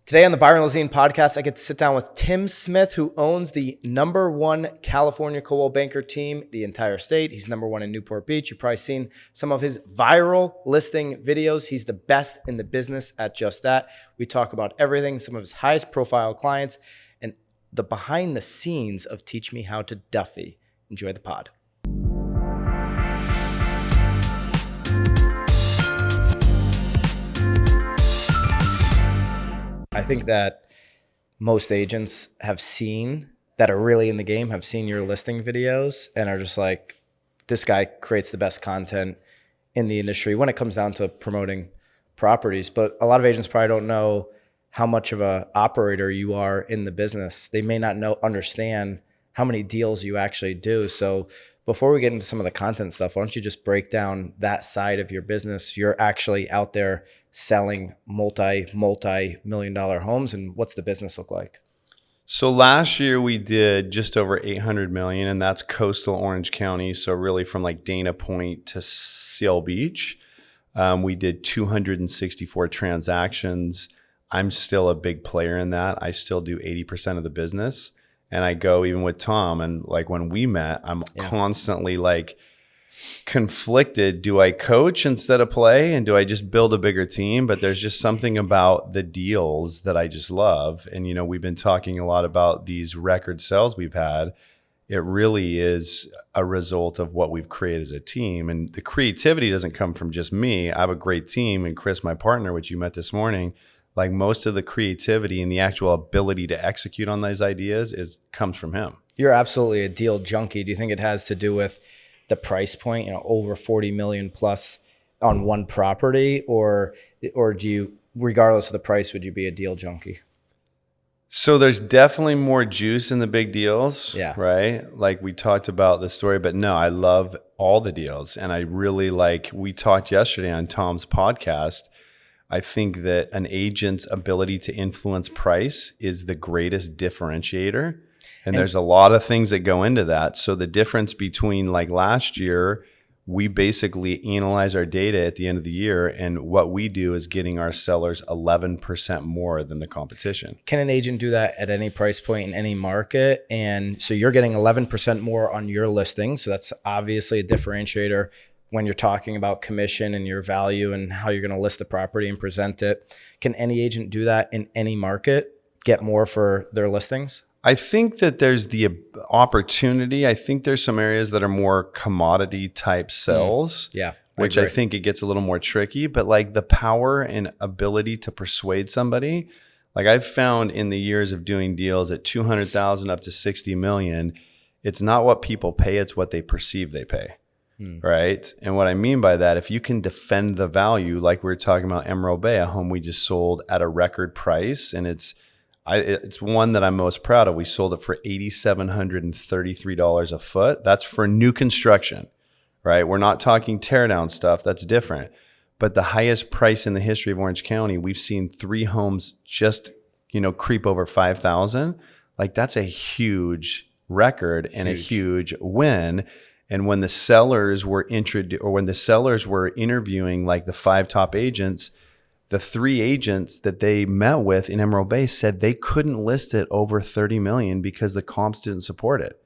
Today on the Byron Lazine podcast, I get to sit down with Tim Smith, who owns the #1 California Coldwell Banker team, the entire state. He's #1 in Newport Beach. You've probably seen some of his viral listing videos. He's the best in the business at just that. We talk about everything, some of his highest profile clients, and the behind the scenes of Teach Me How to Duffy. Enjoy the pod. I think that most agents have seen that are really in the game, have seen your listing videos and are just like, this guy creates the best content in the industry when it comes down to promoting properties. But a lot of agents probably don't know how much of a operator you are in the business. They may not understand how many deals you actually do. So before we get into some of the content stuff, why don't you just break down that side of your business? You're actually out there selling multi-million-dollar homes, and what's the business look like? So last year we did just over 800 million, and that's coastal Orange County. So really from like Dana Point to Seal Beach. We did 264 transactions. I'm still a big player in that. I still do 80% of the business. And I go even with Tom, and like when we met, I'm constantly like conflicted. Do I coach instead of play, and do I just build a bigger team? But there's just something about the deals that I just love. And, you know, we've been talking a lot about these record sales we've had. It really is a result of what we've created as a team. And the creativity doesn't come from just me. I have a great team, and Chris, my partner, which you met this morning, like most of the creativity and the actual ability to execute on those ideas comes from him. You're absolutely a deal junkie. Do you think it has to do with the price point, you know, over 40 million plus on one property, or do you, regardless of the price, would you be a deal junkie? So there's definitely more juice in the big deals, right? Like we talked about the story, but no, I love all the deals. And I really we talked yesterday on Tom's podcast. I think that an agent's ability to influence price is the greatest differentiator. And there's a lot of things that go into that. So the difference between like last year, we basically analyze our data at the end of the year. And what we do is getting our sellers 11% more than the competition. Can an agent do that at any price point in any market? And so you're getting 11% more on your listing. So that's obviously a differentiator when you're talking about commission and your value and how you're going to list the property and present it. Can any agent do that in any market, get more for their listings? I think that there's the opportunity. I think there's some areas that are more commodity type sells, which I think it gets a little more tricky. But like the power and ability to persuade somebody, like I've found in the years of doing deals at 200,000 up to 60 million, it's not what people pay, it's what they perceive they pay. Right. And what I mean by that, if you can defend the value, like we were talking about Emerald Bay, a home we just sold at a record price, and it's one that I'm most proud of. We sold it for $8,733 a foot. That's for new construction, right? We're not talking tear down stuff. That's different. But the highest price in the history of Orange County, we've seen 3 homes just, creep over 5,000. Like that's a huge record and a huge win. And when the sellers were interviewing like the 5 top agents, the 3 agents that they met with in Emerald Bay said they couldn't list it over 30 million because the comps didn't support it.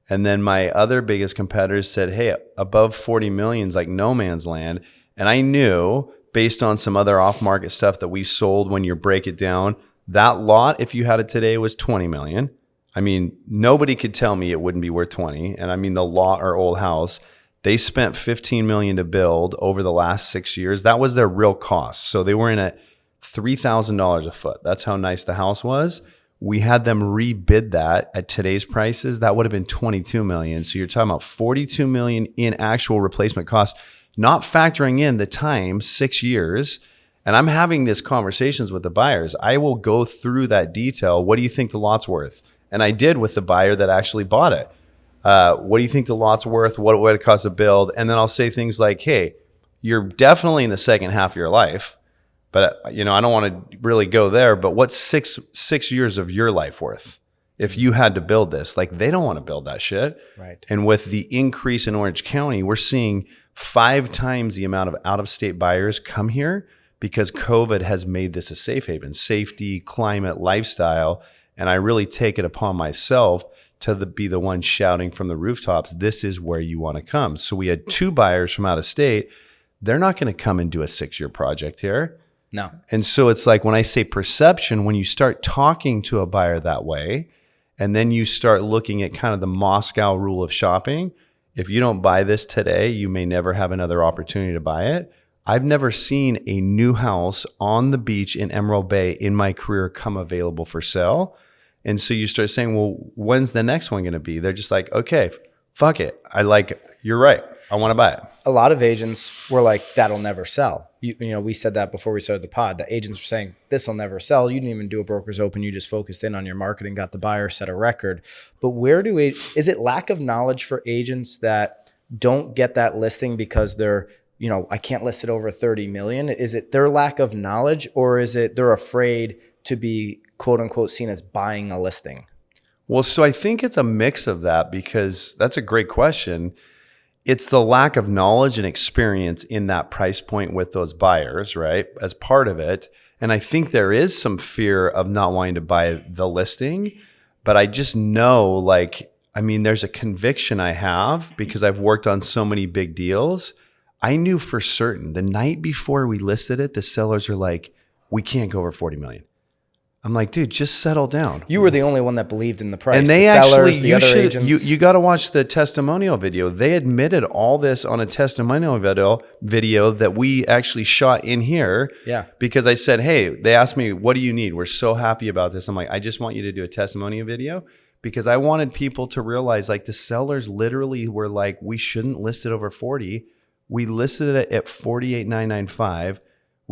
And then my other biggest competitors said, hey, above 40 million is like no man's land. And I knew based on some other off-market stuff that we sold, when you break it down, that lot, if you had it today, was 20 million. I mean, nobody could tell me it wouldn't be worth 20. And I mean, the lot or old house, they spent 15 million to build over the last 6 years. That was their real cost. So they were in at $3,000 a foot. That's how nice the house was. We had them rebid that at today's prices. That would have been 22 million. So you're talking about 42 million in actual replacement costs, not factoring in the time, 6 years. And I'm having these conversations with the buyers. I will go through that detail. What do you think the lot's worth? And I did with the buyer that actually bought it. What do you think the lot's worth? What would it cost to build? And then I'll say things like, hey, you're definitely in the second half of your life, but I don't want to really go there. But what's six years of your life worth if you had to build this? Like, they don't want to build that shit. Right. And with the increase in Orange County, we're seeing 5 times the amount of out-of-state buyers come here because COVID has made this a safe haven, safety, climate, lifestyle. And I really take it upon myself to be the one shouting from the rooftops, this is where you want to come. So we had 2 buyers from out of state. They're not going to come and do a 6-year project here. No. And so it's like when I say perception, when you start talking to a buyer that way, and then you start looking at kind of the Moscow rule of shopping, if you don't buy this today, you may never have another opportunity to buy it. I've never seen a new house on the beach in Emerald Bay in my career come available for sale. And so you start saying, well, when's the next one going to be? They're just like, okay, fuck it. You're right. I want to buy it. A lot of agents were like, that'll never sell. You know, we said that before we started the pod. The agents were saying, this will never sell. You didn't even do a broker's open. You just focused in on your marketing, got the buyer, set a record. But is it lack of knowledge for agents that don't get that listing because they're, you know, I can't list it over 30 million? Is it their lack of knowledge, or is it they're afraid to be quote unquote seen as buying a listing? Well, so I think it's a mix of that, because that's a great question. It's the lack of knowledge and experience in that price point with those buyers, right? As part of it. And I think there is some fear of not wanting to buy the listing, but I just know, there's a conviction I have because I've worked on so many big deals. I knew for certain the night before we listed it, the sellers are like, we can't go over 40 million. I'm like, dude, just settle down. You were the only one that believed in the price. And they the sellers, you agents. You got to watch the testimonial video. They admitted all this on a testimonial video that we actually shot in here. Yeah. Because I said, hey, they asked me, what do you need? We're so happy about this. I'm like, I just want you to do a testimonial video, because I wanted people to realize, like, the sellers literally were like, we shouldn't list it over 40. We listed it at 48,995.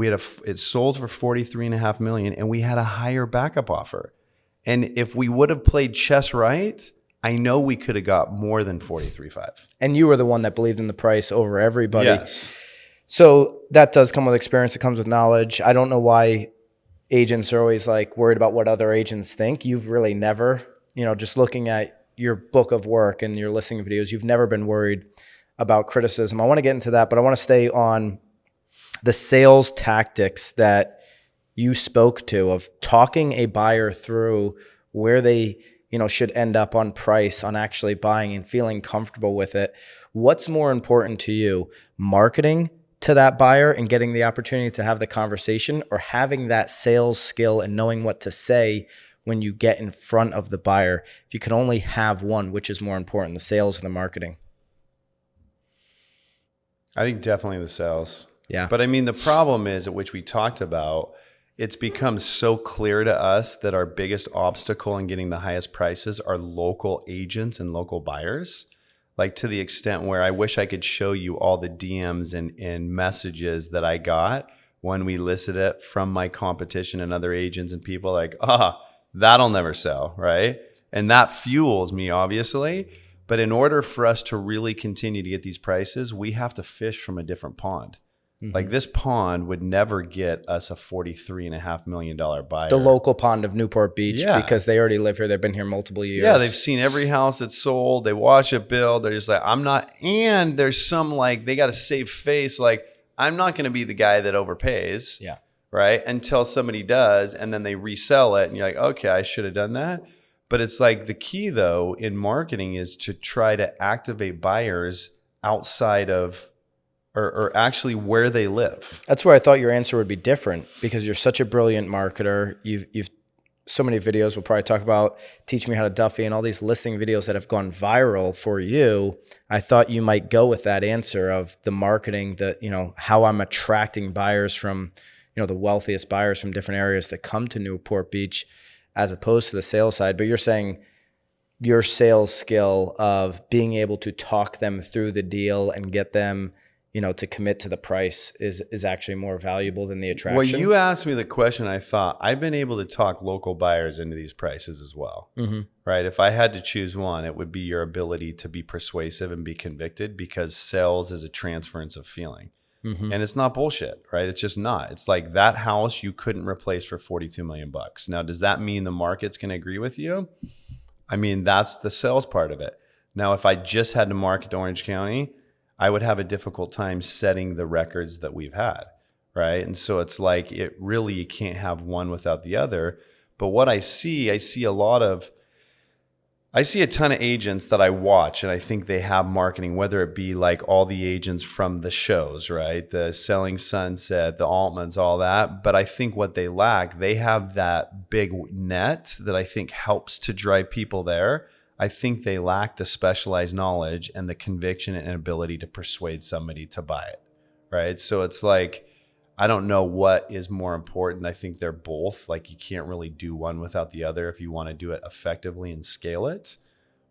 It sold for 43.5 million, and we had a higher backup offer. And if we would have played chess right, I know we could have got more than 43.5. And you were the one that believed in the price over everybody. Yes. So that does come with experience. It comes with knowledge. I don't know why agents are always like worried about what other agents think. You've really never, just looking at your book of work and your listing videos, you've never been worried about criticism. I want to get into that, but I want to stay on the sales tactics that you spoke to, of talking a buyer through where they, should end up on price, on actually buying and feeling comfortable with it. What's more important to you, marketing to that buyer and getting the opportunity to have the conversation, or having that sales skill and knowing what to say when you get in front of the buyer? If you can only have one, which is more important, the sales or the marketing? I think definitely the sales. Yeah. But the problem is, which we talked about, it's become so clear to us that our biggest obstacle in getting the highest prices are local agents and local buyers. Like, to the extent where I wish I could show you all the DMs and messages that I got when we listed it from my competition and other agents, and people like, that'll never sell, right? And that fuels me, obviously. But in order for us to really continue to get these prices, we have to fish from a different pond. Mm-hmm. Like, this pond would never get us a $43.5 million buyer. The local pond of Newport Beach, yeah. Because they already live here. They've been here multiple years. Yeah, they've seen every house that's sold. They watch it build. They're just like, I'm not. And there's some, like, they got to save face. Like, I'm not going to be the guy that overpays. Yeah. Right. Until somebody does, and then they resell it. And you're like, okay, I should have done that. But it's like, the key, though, in marketing is to try to activate buyers outside of, or actually where they live. That's where I thought your answer would be different, because you're such a brilliant marketer. You've so many videos we'll probably talk about, Teach Me How to Duffy, and all these listing videos that have gone viral for you. I thought you might go with that answer of the marketing, how I'm attracting buyers from, the wealthiest buyers from different areas that come to Newport Beach, as opposed to the sales side. But you're saying your sales skill of being able to talk them through the deal and get them, to commit to the price is actually more valuable than the attraction. Well, you asked me the question, I thought I've been able to talk local buyers into these prices as well, mm-hmm. right? If I had to choose one, it would be your ability to be persuasive and be convicted, because sales is a transference of feeling. Mm-hmm. And it's not bullshit, right? It's just not. It's like, that house you couldn't replace for $42 million. Now, does that mean the market's going to agree with you? That's the sales part of it. Now, if I just had to market to Orange County, I would have a difficult time setting the records that we've had, right? And so it's like it really, you can't have one without the other. But what I see I see a ton of agents that I watch, and I think they have marketing, whether it be like all the agents from the shows, right? The Selling Sunset, the Altmans, all that. But I think what they lack, they have that big net that I think helps to drive people there. I think they lack the specialized knowledge and the conviction and ability to persuade somebody to buy it, right? So it's like, I don't know what is more important. I think they're both. Like, you can't really do one without the other if you want to do it effectively and scale it.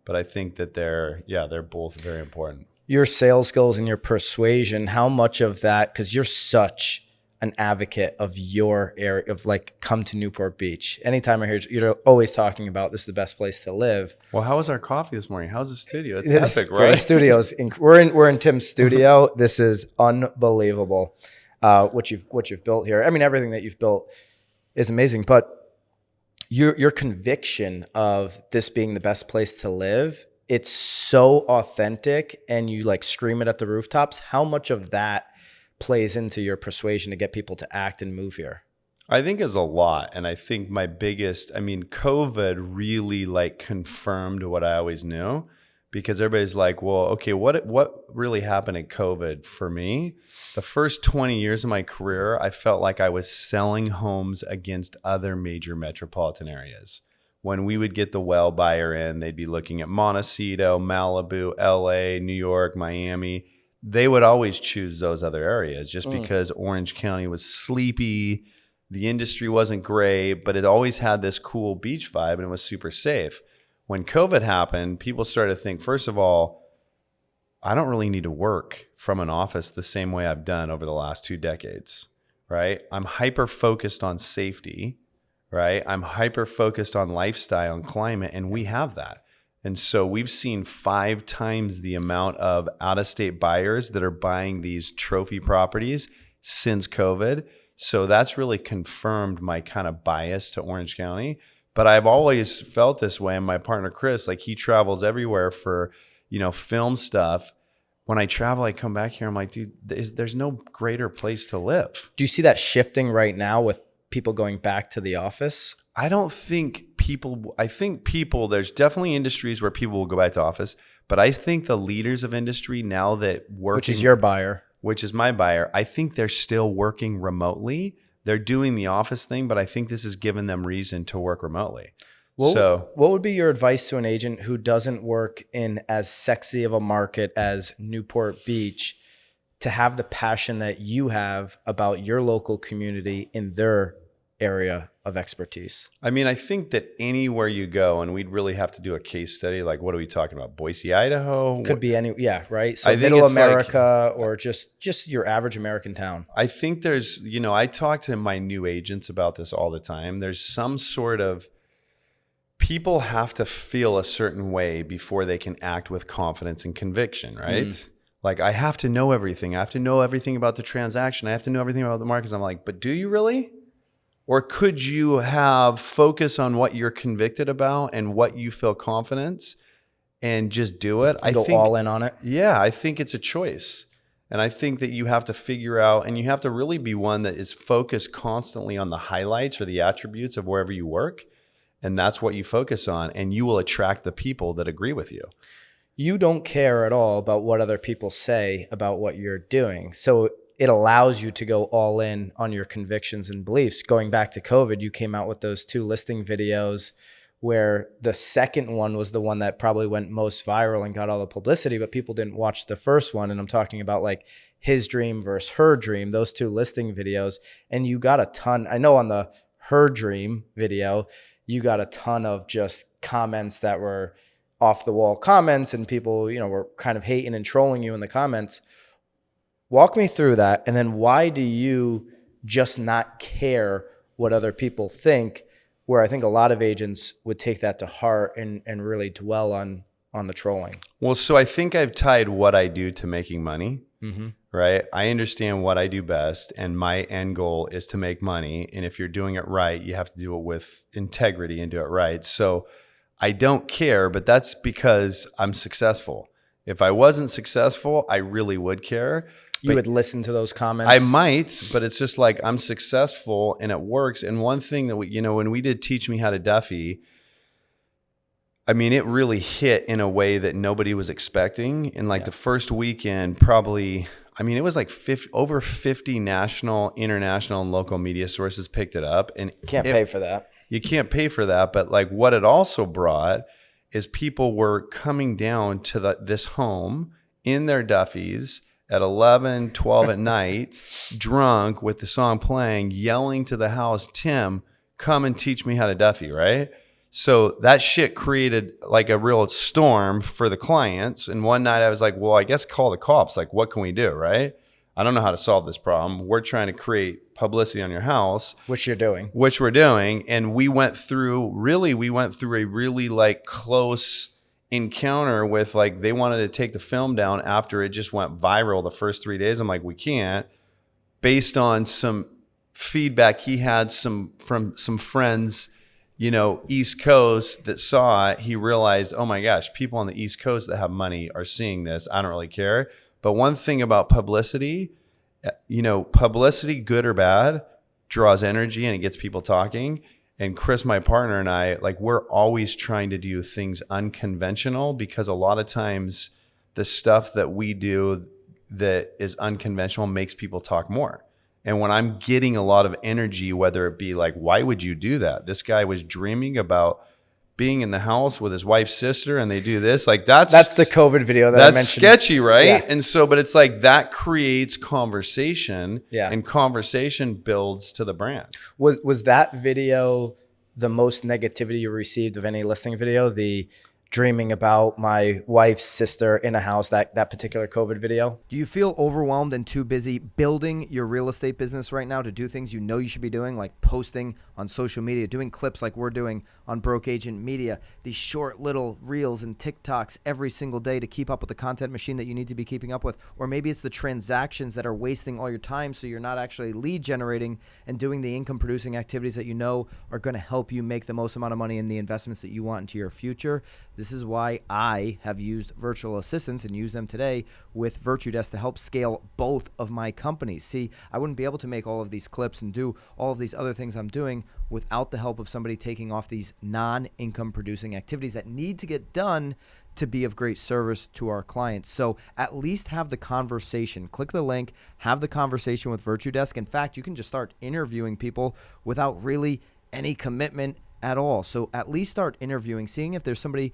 But I think that they're both very important. Your sales skills and your persuasion, how much of that, because you're such an advocate of your area, of like, come to Newport Beach. Anytime I hear you're always talking about this is the best place to live. Well, how was our coffee this morning? How's the studio? It's This epic, great right? studios. We're in Tim's studio. This is unbelievable. What you've built here. I mean, everything that you've built is amazing, but your conviction of this being the best place to live, it's so authentic, and you like scream it at the rooftops. How much of that plays into your persuasion to get people to act and move here? I think is a lot. And I think COVID really like confirmed what I always knew, because everybody's like, well, okay, what really happened in COVID for me? The first 20 years of my career, I felt like I was selling homes against other major metropolitan areas. When we would get the well buyer in, they'd be looking at Montecito, Malibu, LA, New York, Miami. They would always choose those other areas just because Orange County was sleepy. The industry wasn't great, but it always had this cool beach vibe, and it was super safe. When COVID happened, people started to think, first of all, I don't really need to work from an office the same way I've done over the last 2 decades, right? I'm hyper-focused on safety, right? I'm hyper-focused on lifestyle and climate, and we have that. And so we've seen 5 times the amount of out-of-state buyers that are buying these trophy properties since COVID. So that's really confirmed my kind of bias to Orange County. But I've always felt this way. And my partner, Chris, like, he travels everywhere for, film stuff. When I travel, I come back here, I'm like, dude, there's no greater place to live. Do you see that shifting right now with people going back to the office? I think people, there's definitely industries where people will go back to office, but I think the leaders of industry now that working, Which is your buyer. Which is my buyer, I think they're still working remotely. They're doing the office thing, but I think this has given them reason to work remotely. What would be your advice to an agent who doesn't work in as sexy of a market as Newport Beach to have the passion that you have about your local community in their area of expertise? I mean, I think that anywhere you go, and we'd really have to do a case study, like, what are we talking about? Boise, Idaho? Could be any, yeah, right? So I think middle it's America, or just your average American town. I think there's, I talk to my new agents about this all the time. There's some sort of, people have to feel a certain way before they can act with confidence and conviction, right? Mm-hmm. Like, I have to know everything. I have to know everything about the transaction. I have to know everything about the markets. I'm like, but do you really? Or could you have focus on what you're convicted about and what you feel confidence and just do it? I think all in on it. Yeah, I think it's a choice. And I think that you have to figure out, and you have to really be one that is focused constantly on the highlights or the attributes of wherever you work. And that's what you focus on, and you will attract the people that agree with you. You don't care at all about what other people say about what you're doing. So it allows you to go all in on your convictions and beliefs. Going back to COVID, you came out with those 2 listing videos where the second one was the one that probably went most viral and got all the publicity, but people didn't watch the first one. And I'm talking about like his dream versus her dream, those 2 listing videos. And you got a ton. I know on the her dream video, you got a ton of just comments that were off the wall comments, and people, were kind of hating and trolling you in the comments. Walk me through that. And then why do you just not care what other people think, where I think a lot of agents would take that to heart and really dwell on the trolling? Well, so I think I've tied what I do to making money, right? I understand what I do best, and my end goal is to make money. And if you're doing it right, you have to do it with integrity and do it right. So I don't care, but that's because I'm successful. If I wasn't successful, I really would care. You would listen to those comments? I might, but it's just like I'm successful and it works. And one thing that we, you know, when we did Teach Me How to Duffy, I mean, it really hit in a way that nobody was expecting. And like the first weekend, probably, I mean, it was like over 50 national, international, and local media sources picked it up. And can't pay for that. You can't pay for that. But like what it also brought is people were coming down to this home in their Duffys at 11, 12 at night, drunk with the song playing, yelling to the house, Tim, come and teach me how to Duffy, right? So that shit created like a real storm for the clients. And one night I was like, well, I guess call the cops. Like, what can we do, right? I don't know how to solve this problem. We're trying to create publicity on your house. Which you're doing. Which we're doing. And we went through a really like close encounter with like, they wanted to take the film down after it just went viral the first 3 days. I'm like, we can't, based on some feedback he had from some friends, you know, East Coast that saw it. He realized, oh my gosh, people on the East Coast that have money are seeing this. I don't really care. But one thing about publicity, you know, publicity, good or bad, draws energy and it gets people talking. And Chris, my partner, and I, like, we're always trying to do things unconventional because a lot of times the stuff that we do that is unconventional makes people talk more. And when I'm getting a lot of energy, whether it be like, why would you do that? This guy was dreaming about being in the house with his wife's sister and they do this. Like that's the COVID video that I mentioned. That's sketchy, right? Yeah. And so, but it's like that creates conversation and conversation builds to the brand. Was that video the most negativity you received of any listing video? The dreaming about my wife's sister in a house, that particular COVID video? Do you feel overwhelmed and too busy building your real estate business right now to do things you know you should be doing, like posting on social media, doing clips like we're doing on Broke Agent Media, these short little reels and TikToks every single day to keep up with the content machine that you need to be keeping up with? Or maybe it's the transactions that are wasting all your time so you're not actually lead generating and doing the income producing activities that you know are going to help you make the most amount of money in the investments that you want into your future. This is why I have used virtual assistants and use them today with Virtue Desk to help scale both of my companies. See, I wouldn't be able to make all of these clips and do all of these other things I'm doing without the help of somebody taking off these non-income producing activities that need to get done to be of great service to our clients. So at least have the conversation. Click the link, have the conversation with Virtue Desk. In fact, you can just start interviewing people without really any commitment at all. So at least start interviewing, seeing if there's somebody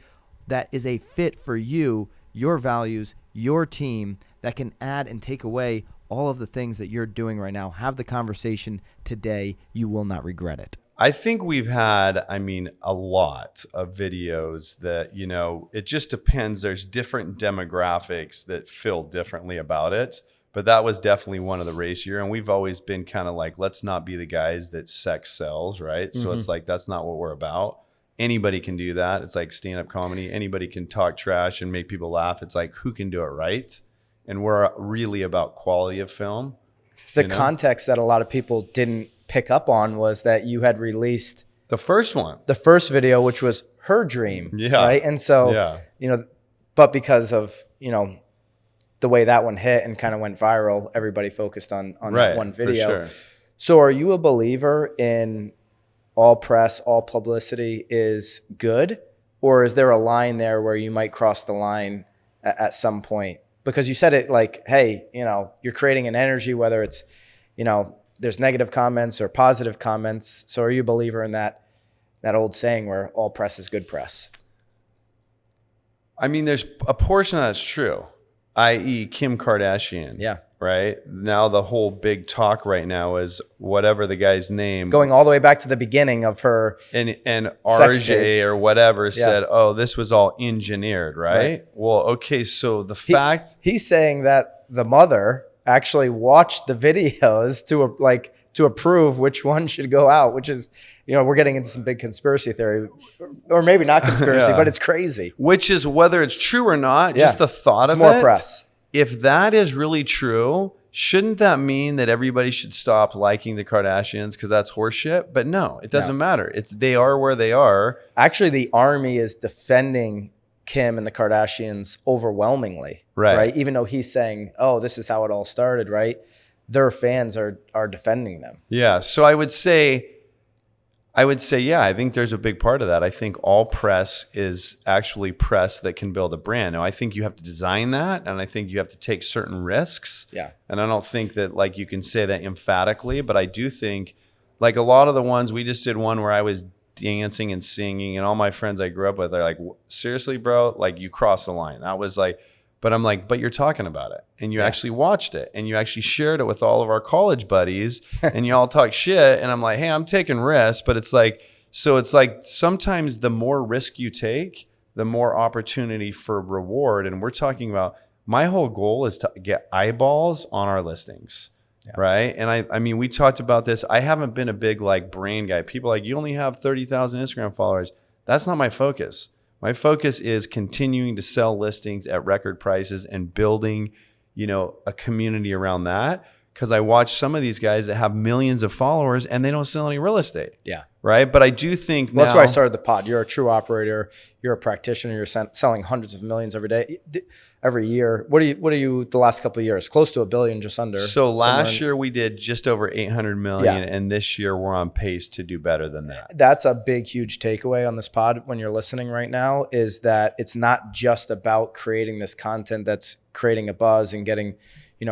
that is a fit for you, your values, your team, that can add and take away all of the things that you're doing right now. Have the conversation today. You will not regret it. I think we've had, I mean, a lot of videos that, you know, it just depends. There's different demographics that feel differently about it. But that was definitely one of the racier. And we've always been kind of like, let's not be the guys that sex sells, right? So it's like, that's not what we're about. Anybody can do that. It's like stand-up comedy. Anybody can talk trash and make people laugh. It's like, who can do it right? And we're really about quality of film. The context that a lot of people didn't pick up on was that you had released the first video, which was her dream. Yeah. Right. And so, you know, but because of, you know, the way that one hit and kind of went viral, everybody focused on that one video. For sure. So are you a believer in all press, all publicity is good? Or is there a line there where you might cross the line at some point? Because you said it like, hey, you know, you're creating an energy, whether it's, you know, there's negative comments or positive comments. So are you a believer in that old saying where all press is good press? I mean, there's a portion of that's true, i.e. Kim Kardashian. Yeah. Right now, the whole big talk right now is whatever the guy's name, going all the way back to the beginning of her and RJ or whatever said, "Oh, this was all engineered," right? Well, okay, so the fact he's saying that the mother actually watched the videos to approve which one should go out, which is, you know, we're getting into some big conspiracy theory, or maybe not conspiracy, but it's crazy. Which is whether it's true or not, just the thought of it. It's more press. If that is really true, shouldn't that mean that everybody should stop liking the Kardashians because that's horseshit? But no, it doesn't matter. They are where they are. Actually, the army is defending Kim and the Kardashians overwhelmingly, Right. Even though he's saying, "Oh, this is how it all started," right? Their fans are defending them. Yeah. So I would say, yeah, I think there's a big part of that. I think all press is actually press that can build a brand. Now, I think you have to design that, and I think you have to take certain risks. Yeah. And I don't think that like you can say that emphatically, but I do think like a lot of the ones, we just did one where I was dancing and singing, and all my friends I grew up with are like, seriously, bro, like you crossed the line. That was like, but I'm like, but you're talking about it, and you actually watched it, and you actually shared it with all of our college buddies, and you all talk shit. And I'm like, hey, I'm taking risks, but it's like, so it's like sometimes the more risk you take, the more opportunity for reward. And we're talking about, my whole goal is to get eyeballs on our listings. Yeah. Right. And I mean, we talked about this. I haven't been a big like brand guy. People are like, you only have 30,000 Instagram followers. That's not my focus. My focus is continuing to sell listings at record prices and building, a community around that. Because I watch some of these guys that have millions of followers and they don't sell any real estate. Yeah. Right. But I do think that's why I started the pod. You're a true operator. You're a practitioner. You're selling hundreds of millions every year. What are you the last couple of years? Close to $1 billion, just under. So last year we did just over 800 million, and this year we're on pace to do better than that. That's a big, huge takeaway on this pod when you're listening right now, is that it's not just about creating this content that's creating a buzz and getting,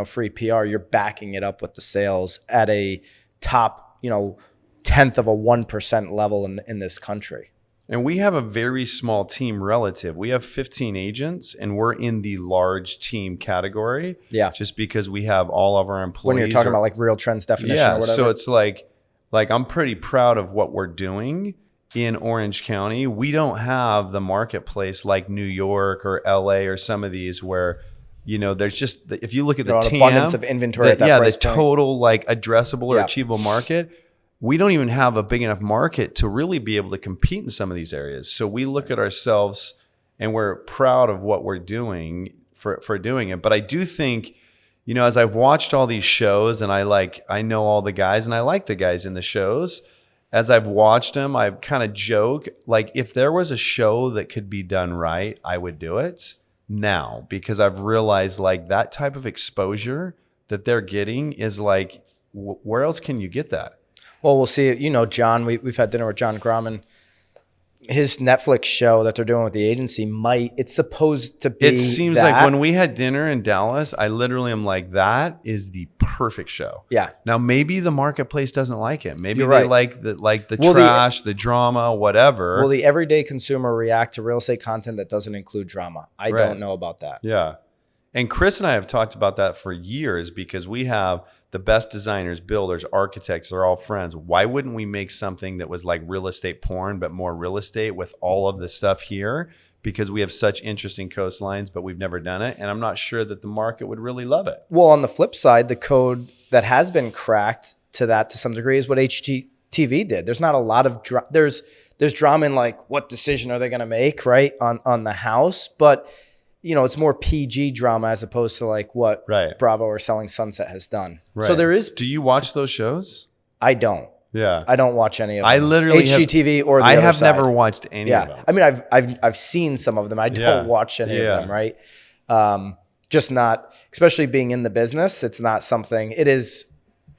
free PR. You're backing it up with the sales at a top, 10th of a 1% level in this country. And we have a very small team relative. We have 15 agents, and we're in the large team category. Yeah. Just because we have all of our employees. When you're talking about like Real Trends definition or whatever. So it's like I'm pretty proud of what we're doing in Orange County. We don't have the marketplace like New York or LA or some of these where, there's just, if you look at the TAM, abundance of inventory at that price the point. total like addressable or achievable market. We don't even have a big enough market to really be able to compete in some of these areas. So we look at ourselves and we're proud of what we're doing for doing it. But I do think, as I've watched all these shows and I know all the guys and I like the guys in the shows, as I've watched them, I've kind of joke, like if there was a show that could be done right, I would do it now, because I've realized like that type of exposure that they're getting is like, where else can you get that? Well, we'll see. John, we've had dinner with John Gromman. His Netflix show that they're doing with the agency it's supposed to be. It seems like when we had dinner in Dallas, I literally am like, that is the perfect show. Yeah. Now maybe the marketplace doesn't like it. Maybe You're they right. like the trash, the drama, whatever. Will the everyday consumer react to real estate content that doesn't include drama? I don't know about that. Yeah. And Chris and I have talked about that for years, because we have the best designers, builders, architects, they're all friends. Why wouldn't we make something that was like real estate porn, but more real estate with all of the stuff here? Because we have such interesting coastlines, but we've never done it. And I'm not sure that the market would really love it. Well, on the flip side, the code that has been cracked to some degree is what HGTV did. There's not a lot of there's drama in like what decision are they going to make, right, on the house, but it's more PG drama as opposed to like what Bravo or Selling Sunset has done. Right. So there is. Do you watch those shows? I don't. Yeah. I don't watch any of them. I literally HGTV or the I other have side. never watched any of them. I mean, I've seen some of them. I don't watch any of them, right? Just not, especially being in the business. It's not something. It is,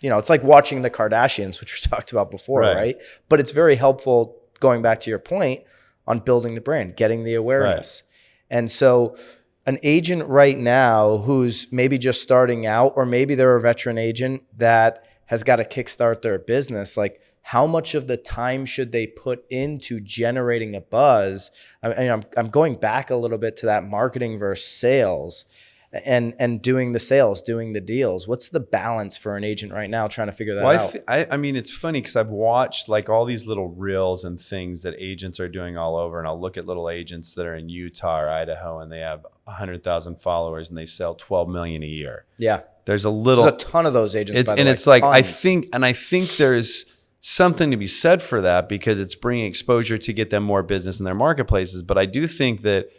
it's like watching the Kardashians, which we talked about before, right? But it's very helpful, going back to your point, on building the brand, getting the awareness. Right. And so an agent right now who's maybe just starting out, or maybe they're a veteran agent that has got to kickstart their business, like how much of the time should they put into generating a buzz? I'm going back a little bit to that marketing versus sales, and doing the sales, doing the deals. What's the balance for an agent right now trying to figure that out? I mean, it's funny because I've watched like all these little reels and things that agents are doing all over. And I'll look at little agents that are in Utah or Idaho, and they have 100,000 followers and they sell 12 million a year. Yeah. There's a ton of those agents, by the way. And it's like, I think there's something to be said for that, because it's bringing exposure to get them more business in their marketplaces. But I do think that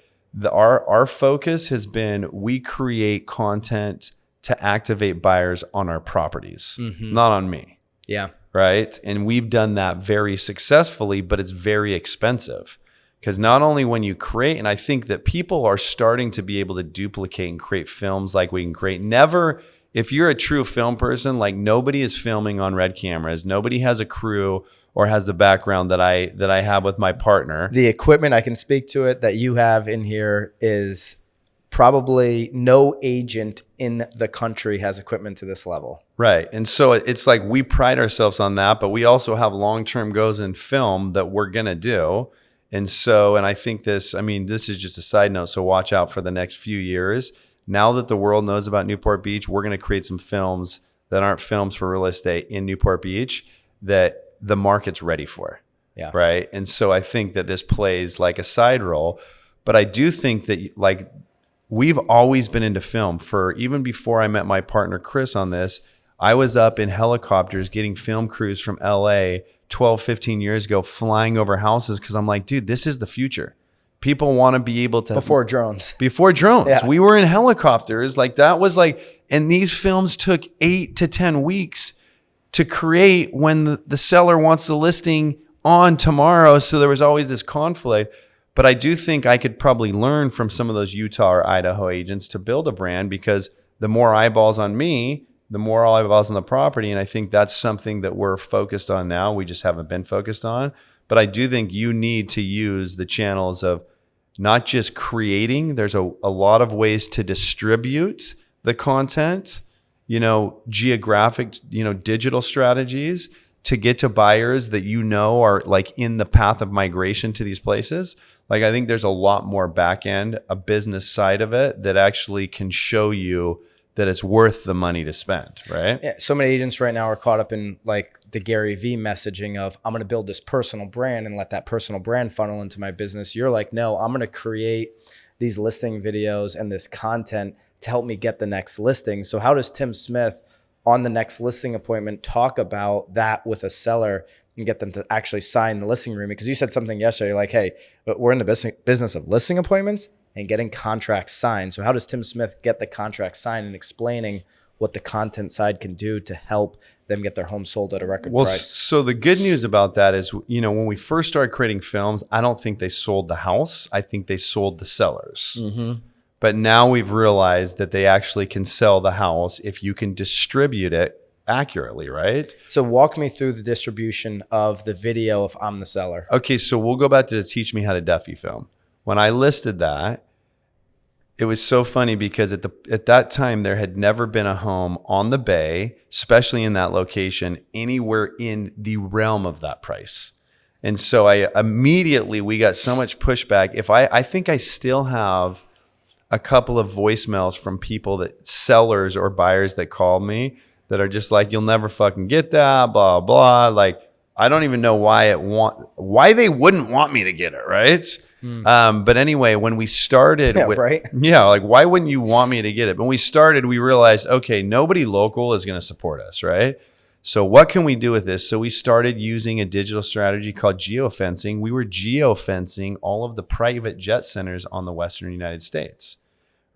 our focus has been, we create content to activate buyers on our properties, not on me. Yeah. Right. And we've done that very successfully, but it's very expensive, Because not only when you create, and I think that people are starting to be able to duplicate and create films like we can create. Never, if you're a true film person, like nobody is filming on red cameras. Nobody has a crew or has the background that I have with my partner. The equipment, I can speak to it, that you have in here is probably no agent in the country has equipment to this level. Right. And so it's like we pride ourselves on that, but we also have long-term goals in film that we're going to do. And so, and I think this is just a side note. So watch out for the next few years. Now that the world knows about Newport Beach, we're going to create some films that aren't films for real estate in Newport Beach that the market's ready for. Yeah. Right. And so I think that this plays like a side role, but I do think that like we've always been into film. For even before I met my partner, Chris, on this, I was up in helicopters getting film crews from LA 12, 15 years ago, flying over houses. Cause I'm like, dude, this is the future. People want to be able to. Before drones. Yeah. We were in helicopters. Like that was like, and these films took 8 to 10 weeks to create when the seller wants the listing on tomorrow. So there was always this conflict. But I do think I could probably learn from some of those Utah or Idaho agents to build a brand, because the more eyeballs on me, the more eyeballs on the property. And I think that's something that we're focused on now. We just haven't been focused on. But I do think you need to use the channels of not just creating. There's a lot of ways to distribute the content, geographic, digital strategies to get to buyers that are like in the path of migration to these places. Like I think there's a lot more back end, a business side of it that actually can show you that it's worth the money to spend, right? Yeah, so many agents right now are caught up in like the Gary V messaging of I'm going to build this personal brand and let that personal brand funnel into my business. You're like, no, I'm going to create these listing videos and this content to help me get the next listing. So how does Tim Smith on the next listing appointment talk about that with a seller and get them to actually sign the listing agreement? Because you said something yesterday, like, hey, we're in the business of listing appointments and getting contracts signed. So how does Tim Smith get the contract signed and explaining what the content side can do to help them get their home sold at a record price? So the good news about that is, when we first started creating films, I don't think they sold the house. I think they sold the sellers. Mm-hmm. But now we've realized that they actually can sell the house if you can distribute it accurately, right? So walk me through the distribution of the video if I'm the seller. Okay, so we'll go back to Teach Me How to Duffy film. When I listed that, it was so funny because at that time there had never been a home on the bay, especially in that location, anywhere in the realm of that price. And so we got so much pushback. I think I still have a couple of voicemails from sellers or buyers that called me that are just like, you'll never fucking get that, blah, blah. Like, I don't even know why they wouldn't want me to get it, right? But anyway, when we started, right? Yeah, like why wouldn't you want me to get it? When we started, we realized, okay, nobody local is going to support us, right? So what can we do with this? So we started using a digital strategy called geo-fencing. We were geo-fencing all of the private jet centers on the Western United States,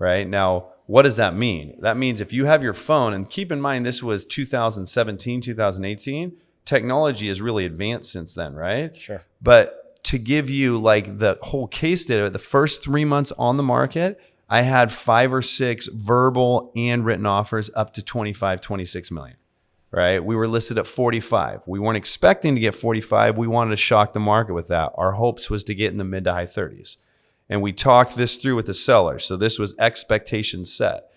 right? Now, what does that mean? That means if you have your phone, and keep in mind, this was 2017, 2018, technology has really advanced since then, right? Sure. But to give you like the whole case data, the first 3 months on the market, I had 5 or 6 verbal and written offers up to 25, 26 million, right? We were listed at 45. We weren't expecting to get 45. We wanted to shock the market with that. Our hopes was to get in the mid to high 30s. And we talked this through with the seller. So this was expectation set.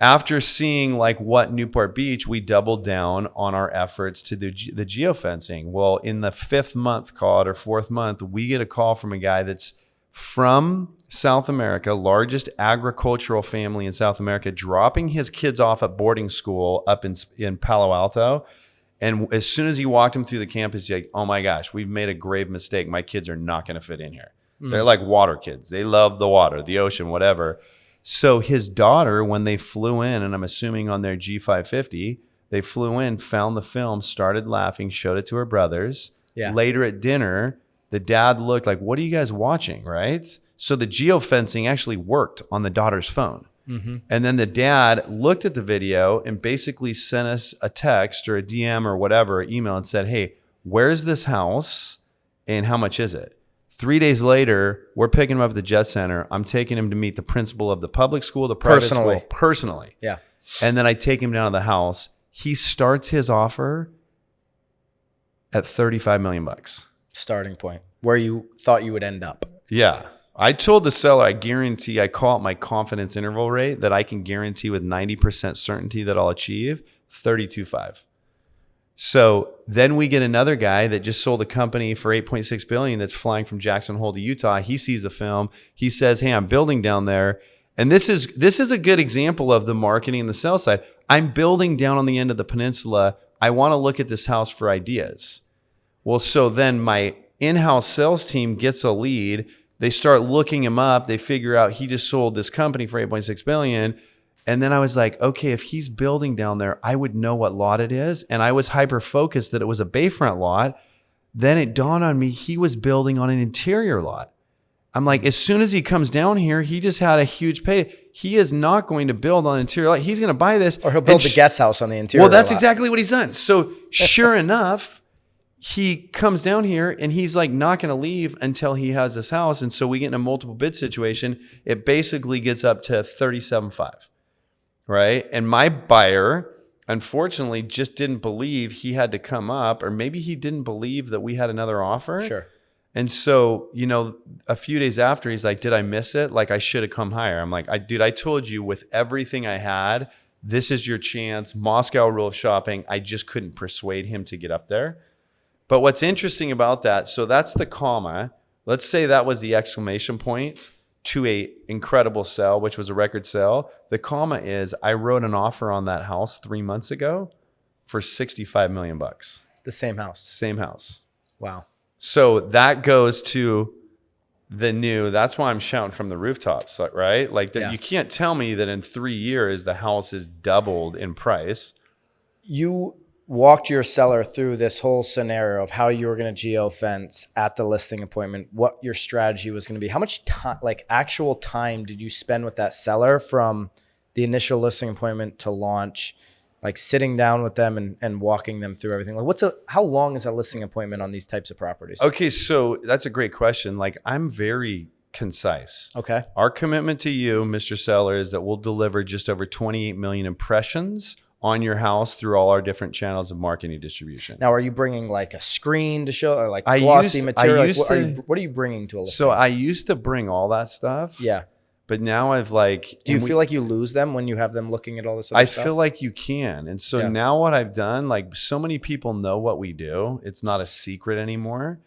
After seeing like what Newport Beach, we doubled down on our efforts to do the geofencing. Well, in the 5th month call or 4th month, we get a call from a guy that's from South America, largest agricultural family in South America, dropping his kids off at boarding school up in Palo Alto. And as soon as he walked him through the campus, he's like, oh my gosh, we've made a grave mistake. My kids are not going to fit in here. They're like water kids. They love the water, the ocean, whatever. So his daughter, when they flew in, and I'm assuming on their G550, they flew in, found the film, started laughing, showed it to her brothers. Yeah. Later at dinner, the dad looked like, what are you guys watching, right? So the geofencing actually worked on the daughter's phone. Mm-hmm. And then the dad looked at the video and basically sent us a text or a DM or whatever, email, and said, hey, where's this house and how much is it? 3 days later, we're picking him up at the Jet Center. I'm taking him to meet the principal of the public school, the private school, personally. Yeah. And then I take him down to the house. He starts his offer at $35 million. Starting point where you thought you would end up. Yeah. I told the seller, I call it my confidence interval rate, that I can guarantee with 90% certainty that I'll achieve 32.5. So then we get another guy that just sold a company for $8.6 billion that's flying from Jackson Hole to Utah. He sees the film. He says, hey, I'm building down there. And this is a good example of the marketing and the sales side. I'm building down on the end of the peninsula. I want to look at this house for ideas. Well, so then my in-house sales team gets a lead. They start looking him up. They figure out he just sold this company for $8.6 billion. And then I was like, okay, if he's building down there, I would know what lot it is. And I was hyper-focused that it was a bayfront lot. Then it dawned on me he was building on an interior lot. I'm like, as soon as he comes down here, he just had a huge pay. He is not going to build on an interior lot. He's going to buy this. Or he'll build the guest house on the interior Well, that's lot. exactly what he's done. So sure enough, he comes down here and he's like not going to leave until he has this house. And so we get in a multiple bid situation. It basically gets up to 37.5. Right. And my buyer, unfortunately, just didn't believe he had to come up, or maybe he didn't believe that we had another offer. Sure. And so, a few days after, he's like, did I miss it? Like, I should have come higher. I'm like, I told you with everything I had, this is your chance. Moscow rule of shopping. I just couldn't persuade him to get up there. But what's interesting about that, so that's the comma. Let's say that was the exclamation point to a incredible sell, which was a record sell. The comma is, I wrote an offer on that house 3 months ago for $65 million. The same house. Same house. Wow. So that goes to that's why I'm shouting from the rooftops, right? Like that. Yeah. You can't tell me that in 3 years, the house is doubled in price. You walked your seller through this whole scenario of how you were going to geo-fence at the listing appointment, what your strategy was going to be. How much time, like actual time, did you spend with that seller from the initial listing appointment to launch, like sitting down with them and walking them through everything? Like how long is a listing appointment on these types of properties? Okay, so that's a great question. Like, I'm very concise. Okay. Our commitment to you, Mr. Seller, is that we'll deliver just over 28 million impressions on your house through all our different channels of marketing distribution. Now, are you bringing like a screen to show, or like glossy material? What are you bringing to a listing? So I used to bring all that stuff. Yeah. But now I've like... Do you feel like you lose them when you have them looking at all this other stuff? I feel like you can. And so now what I've done, like so many people know what we do. It's not a secret anymore,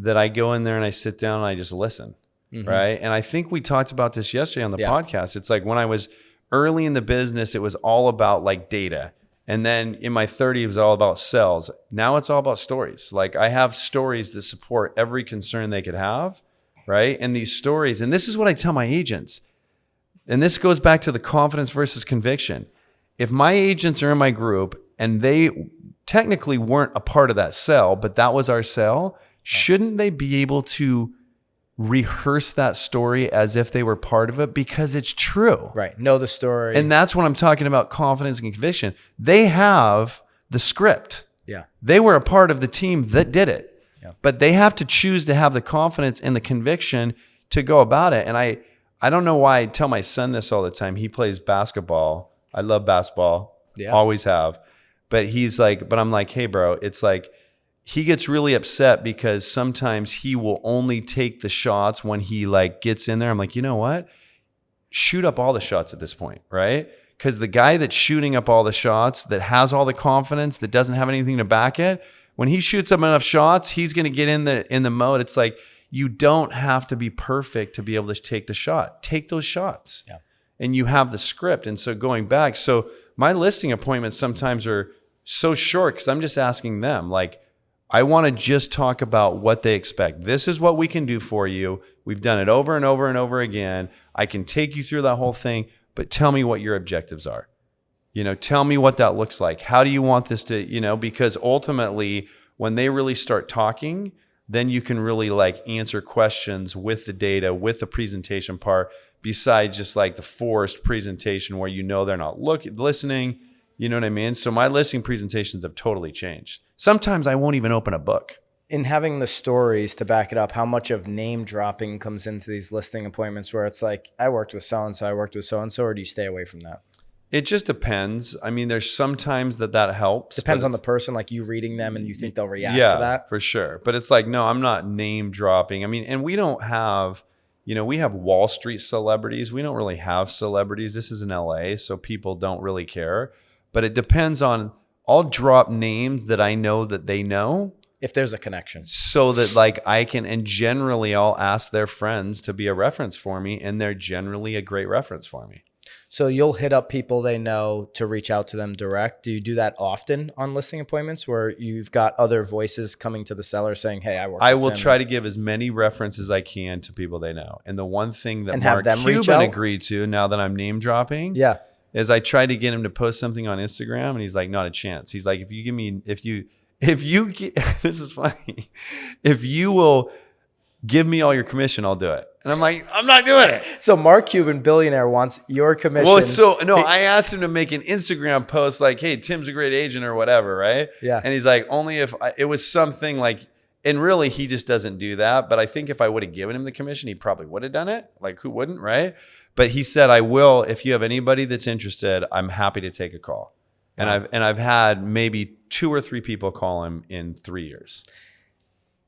that I go in there and I sit down and I just listen. Mm-hmm. Right. And I think we talked about this yesterday on the podcast. It's like when I was early in the business, it was all about like data. And then in my 30s, it was all about sales. Now it's all about stories. Like I have stories that support every concern they could have. Right. And these stories, and this is what I tell my agents. And this goes back to the confidence versus conviction. If my agents are in my group and they technically weren't a part of that sell, but that was our sell, shouldn't they be able to rehearse that story as if they were part of it? Because it's true. Right. Know the story. And that's what I'm talking about, confidence and conviction. They have the script. Yeah. They were a part of the team that did it. Yeah. But they have to choose to have the confidence and the conviction to go about it. And I don't know why I tell my son this all the time. He plays basketball. I love basketball. Yeah. Always have. But he's like, but I'm like, hey, bro, it's like he gets really upset because sometimes he will only take the shots when he like gets in there. I'm like, you know what? Shoot up all the shots at this point, right? Because the guy that's shooting up all the shots, that has all the confidence, that doesn't have anything to back it, when he shoots up enough shots, he's going to get in the mode. It's like, you don't have to be perfect to be able to take the shot. Take those shots. Yeah. And you have the script. And so going back, so my listing appointments sometimes are so short because I'm just asking them, like, I want to just talk about what they expect. This is what we can do for you. We've done it over and over and over again. I can take you through that whole thing, but tell me what your objectives are. Tell me what that looks like. How do you want this to, because ultimately when they really start talking, then you can really like answer questions with the data, with the presentation part, besides just like the forced presentation where they're not listening. You know what I mean? So my listing presentations have totally changed. Sometimes I won't even open a book. in having the stories to back it up, how much of name dropping comes into these listing appointments where it's like, I worked with so-and-so, I worked with so-and-so, or do you stay away from that? It just depends. I mean, there's sometimes that helps. Depends on the person, like you reading them and you think they'll react yeah, to that. For sure. But it's like, no, I'm not name dropping. I mean, and we don't have, we have Wall Street celebrities. We don't really have celebrities. This is in LA, so people don't really care. But it depends on, I'll drop names that I know that they know. If there's a connection. So that like I can, and generally I'll ask their friends to be a reference for me, and they're generally a great reference for me. So you'll hit up people they know to reach out to them direct. Do you do that often on listing appointments where you've got other voices coming to the seller saying, hey, I will try to give as many references as I can to people they know. And the one thing that And Mark have them reach Cuban out? agreed to, now that I'm name dropping, is I tried to get him to post something on Instagram, and he's like, not a chance. He's like, this is funny. If you will give me all your commission, I'll do it. And I'm like, I'm not doing it. So Mark Cuban, billionaire, wants your commission. Well, I asked him to make an Instagram post like, hey, Tim's a great agent or whatever, right? Yeah. And he's like, only if it was something like, and really he just doesn't do that. But I think if I would have given him the commission, he probably would have done it. Like, who wouldn't, right? But he said, I will. If you have anybody that's interested, I'm happy to take a call. Wow. And I've had maybe 2 or 3 people call him in 3 years.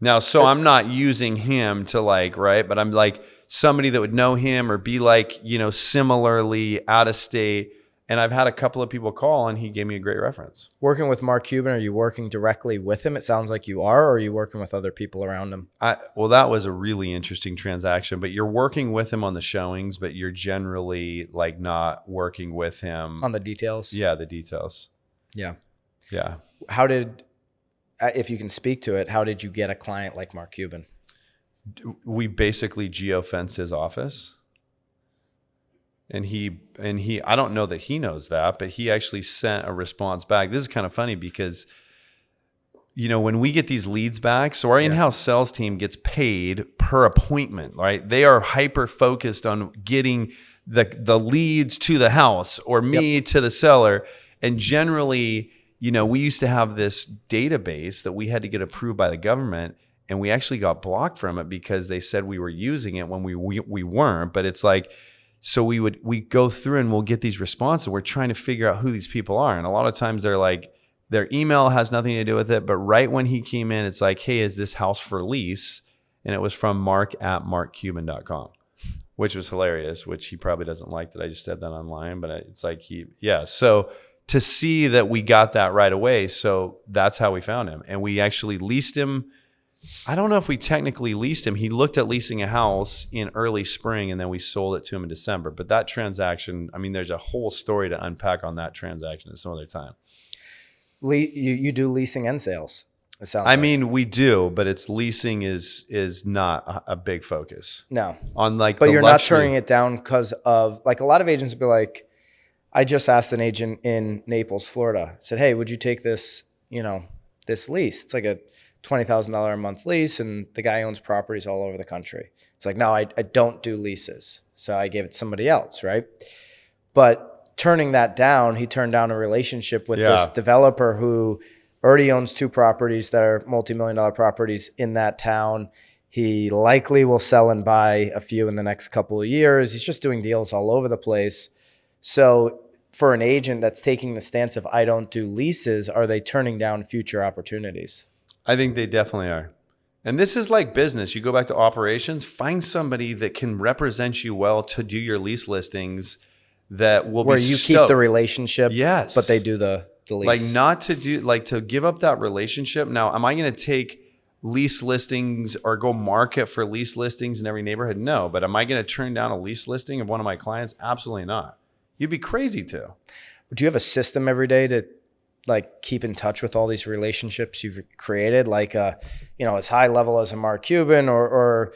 Now, so I'm not using him to like, right? But I'm like somebody that would know him or be like, similarly out of state. And I've had a couple of people call, and he gave me a great reference. Working with Mark Cuban, are you working directly with him? It sounds like you are, or are you working with other people around him? Well, that was a really interesting transaction, but you're working with him on the showings, but you're generally like not working with him. On the details? Yeah, the details. Yeah. Yeah. How did, if you can speak to it, how did you get a client like Mark Cuban? We basically geo-fence his office. And he, I don't know that he knows that, but he actually sent a response back. This is kind of funny because, when we get these leads back, so our in-house sales team gets paid per appointment, right? They are hyper focused on getting the leads to the house or me to the seller. And generally, we used to have this database that we had to get approved by the government, and we actually got blocked from it because they said we were using it when we weren't. But it's like, so we go through and we'll get these responses. We're trying to figure out who these people are. And a lot of times they're like, their email has nothing to do with it. But right when he came in, it's like, hey, is this house for lease? And it was from mark@markcuban.com, which was hilarious, which he probably doesn't like that I just said that online. But it's like So to see that we got that right away. So that's how we found him. And we actually leased him. I don't know if we technically leased him. He looked at leasing a house in early spring, and then we sold it to him in December. But that transaction, I mean, there's a whole story to unpack on that transaction at some other time. You do leasing and sales, it sounds I like. mean, we do, but it's leasing is not a big focus. No. On like, but the you're luxury. not turning it down because of, like, a lot of agents would be like, I just asked an agent in Naples, Florida, said, hey, would you take this, this lease? It's like a $20,000 a month lease, and the guy owns properties all over the country. It's like, no, I don't do leases. So I gave it to somebody else, right? But turning that down, he turned down a relationship with this developer who already owns 2 properties that are multi-million-dollar properties in that town. He likely will sell and buy a few in the next couple of years. He's just doing deals all over the place. So for an agent that's taking the stance of, I don't do leases, are they turning down future opportunities? I think they definitely are. And this is like business. You go back to operations, find somebody that can represent you well to do your lease listings that will where be you stoked. keep the relationship, yes, but they do the lease. Like not to do, like to give up that relationship. Now, am I going to take lease listings or go market for lease listings in every neighborhood? No. But am I going to turn down a lease listing of one of my clients? Absolutely not. You'd be crazy to. Do you have a system every day to like keep in touch with all these relationships you've created, like as high level as a Mark Cuban or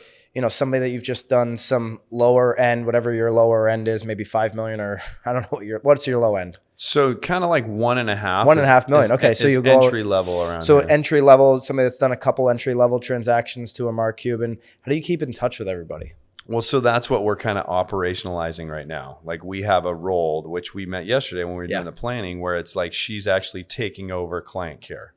somebody that you've just done some lower end, whatever your lower end is, maybe 5 million, or I don't know what's your low end? So kind of like 1.5. 1.5 million. Okay, so you go entry level around. So here. Entry level, somebody that's done a couple entry level transactions to a Mark Cuban. How do you keep in touch with everybody? Well, so that's what we're kind of operationalizing right now. Like we have a role, which we met yesterday when we were doing the planning, where it's like she's actually taking over client care,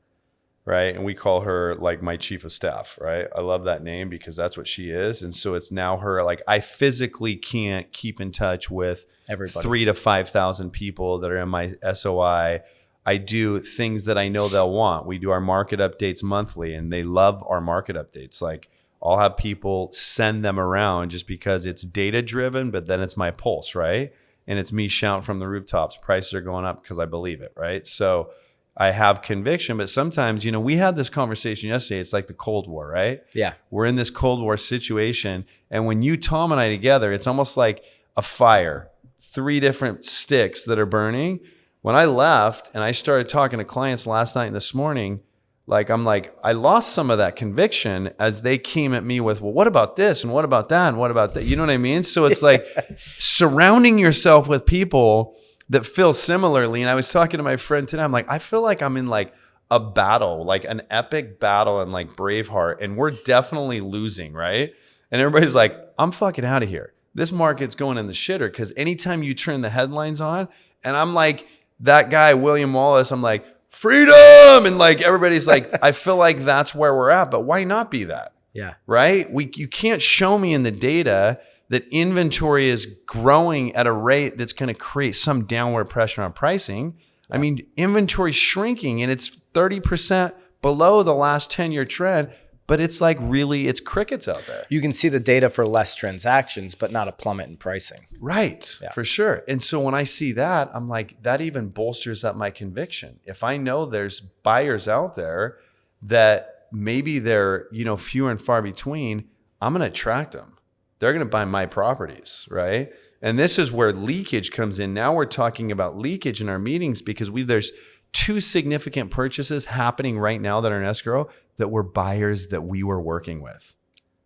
right? And we call her like my chief of staff, right? I love that name because that's what she is. And so it's now her, like, I physically can't keep in touch with Everybody. 3,000 to 5,000 people that are in my SOI. I do things that I know they'll want. We do our market updates monthly, and they love our market updates. Like, I'll have people send them around just because it's data driven, but then it's my pulse, right? And it's me shouting from the rooftops, prices are going up because I believe it, right? So I have conviction, but sometimes, you know, we had this conversation yesterday. It's like the Cold War, right? Yeah. We're in this Cold War situation. And when you, Tom, and I together, it's almost like a fire, 3 different sticks that are burning. When I left and I started talking to clients last night and this morning, like, I'm like, I lost some of that conviction as they came at me with, well, what about this? And what about that? And what about that? You know what I mean? So it's like surrounding yourself with people that feel similarly. And I was talking to my friend today. I'm like, I feel like I'm in like a battle, like an epic battle in like Braveheart. And we're definitely losing, right? And everybody's like, I'm fucking out of here. This market's going in the shitter. Because anytime you turn the headlines on, and I'm like, that guy, William Wallace, I'm like, freedom. And like, everybody's like, I feel like that's where we're at. But why not be that? Yeah. Right? You can't show me in the data that inventory is growing at a rate that's going to create some downward pressure on pricing. Yeah. I mean, inventory shrinking and it's 30% below the last 10-year trend, but it's like really, it's crickets out there. You can see the data for less transactions, but not a plummet in pricing. Right, yeah. For sure. And so when I see that, I'm like, that even bolsters up my conviction. If I know there's buyers out there that maybe they're, you know, fewer and far between, I'm going to attract them. They're going to buy my properties, right? And this is where leakage comes in. Now we're talking about leakage in our meetings because there's 2 significant purchases happening right now that are in escrow that were buyers that we were working with.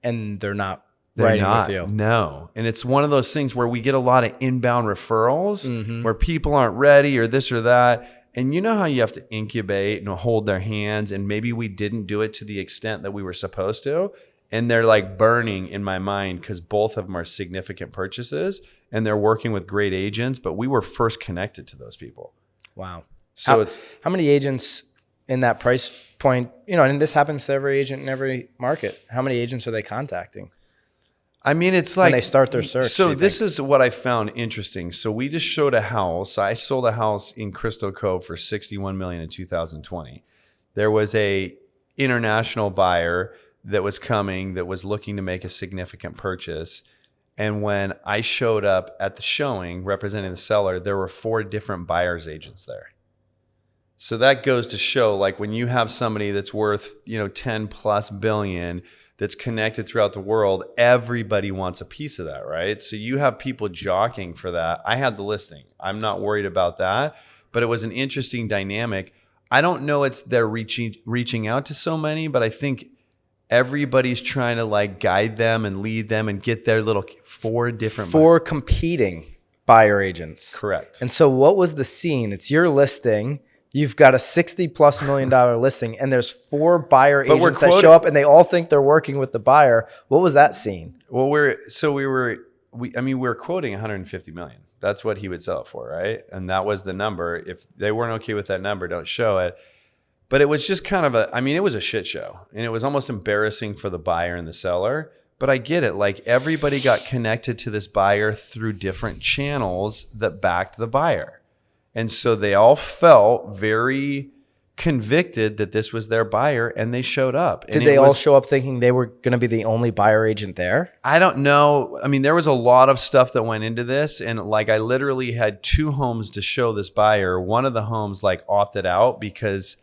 And they're not writing with you. No. And it's one of those things where we get a lot of inbound referrals where people aren't ready or this or that. And you know how you have to incubate and hold their hands, and maybe we didn't do it to the extent that we were supposed to. And they're like burning in my mind because both of them are significant purchases and they're working with great agents, but we were first connected to those people. Wow. So how many agents in that price point, you know, and this happens to every agent in every market. How many agents are they contacting? I mean, it's like when they start their search. So this is what I found interesting. So we just showed a house. I sold a house in Crystal Cove for $61 million in 2020. There was a international buyer that was coming that was looking to make a significant purchase. And when I showed up at the showing representing the seller, there were 4 different buyer's agents there. So that goes to show, like, when you have somebody that's worth, you know, 10 plus billion that's connected throughout the world, everybody wants a piece of that, right? So you have people jockeying for that. I had the listing. I'm not worried about that, but it was an interesting dynamic. I don't know they're reaching out to so many, but I think everybody's trying to like guide them and lead them and get their little 4 competing buyer agents. Correct. And so what was the scene? It's your listing. You've got a $60+ million listing and there's 4 buyer agents that show up and they all think they're working with the buyer. What was that scene? Well, we were quoting 150 million. That's what he would sell it for, right? And that was the number. If they weren't okay with that number, don't show it. But it was just kind of it was a shit show. And it was almost embarrassing for the buyer and the seller. But I get it. Like, everybody got connected to this buyer through different channels that backed the buyer. And so they all felt very convicted that this was their buyer, and they showed up. Did they all show up thinking they were going to be the only buyer agent there? I don't know. I mean, there was a lot of stuff that went into this. And like, I literally had 2 homes to show this buyer. One of the homes like opted out because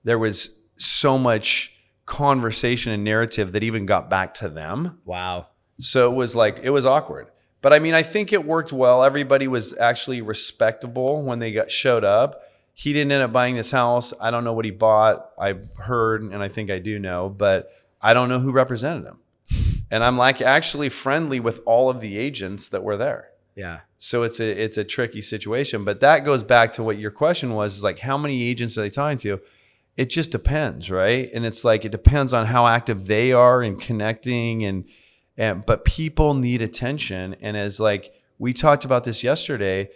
there was so much conversation and narrative that even got back to them. Wow. So it was awkward. But I mean, I think it worked well. Everybody was actually respectable when they showed up. He didn't end up buying this house. I don't know what he bought. I've heard, and I think I do know, but I don't know who represented him. And I'm like actually friendly with all of the agents that were there. Yeah. So it's a tricky situation. But that goes back to what your question was, is like, how many agents are they talking to? It just depends, right? And it's like, it depends on how active they are in connecting but people need attention. And as like we talked about this yesterday,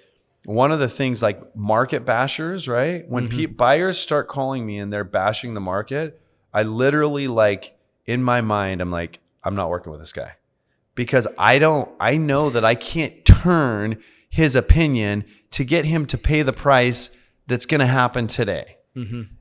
one of the things like market bashers, right? When buyers start calling me and they're bashing the market, I literally like in my mind, I'm like, I'm not working with this guy because I know that I can't turn his opinion to get him to pay the price that's going to happen today.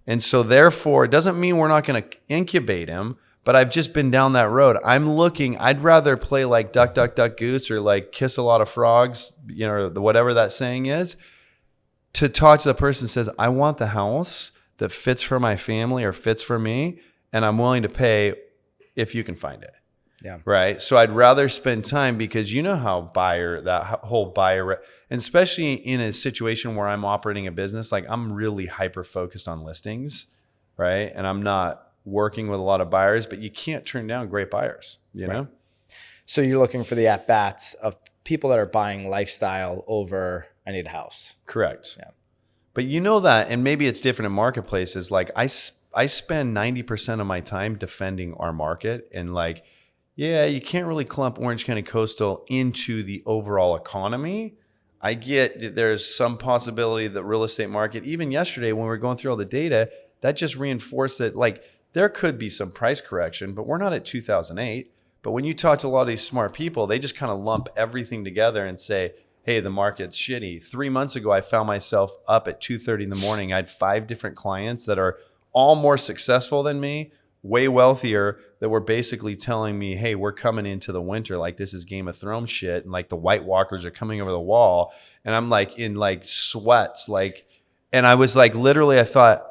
And so therefore, it doesn't mean we're not going to incubate him, but I've just been down that road. I'd rather play like duck, duck, duck, goose or like kiss a lot of frogs, you know, whatever that saying is, to talk to the person that says, I want the house that fits for my family or fits for me, and I'm willing to pay if you can find it. Yeah. Right. So I'd rather spend time because you know how that whole buyer, and especially in a situation where I'm operating a business, like I'm really hyper focused on listings. Right. And I'm not working with a lot of buyers, but you can't turn down great buyers, you know? So you're looking for the at-bats of people that are buying lifestyle over, I need a house. Correct. Yeah. But you know that, and maybe it's different in marketplaces. Like I spend 90% of my time defending our market and like, yeah, you can't really clump Orange County Coastal into the overall economy. I get that there's some possibility that real estate market, even yesterday when we were going through all the data, that just reinforced that like there could be some price correction, but we're not at 2008. But when you talk to a lot of these smart people, they just kind of lump everything together and say, hey, the market's shitty. 3 months ago, I found myself up at 2:30 in the morning. I had 5 different clients that are all more successful than me, way wealthier, that were basically telling me, hey, we're coming into the winter. Like this is Game of Thrones shit. And like the White Walkers are coming over the wall. And I'm like in like sweats. Like, and I was like, literally, I thought,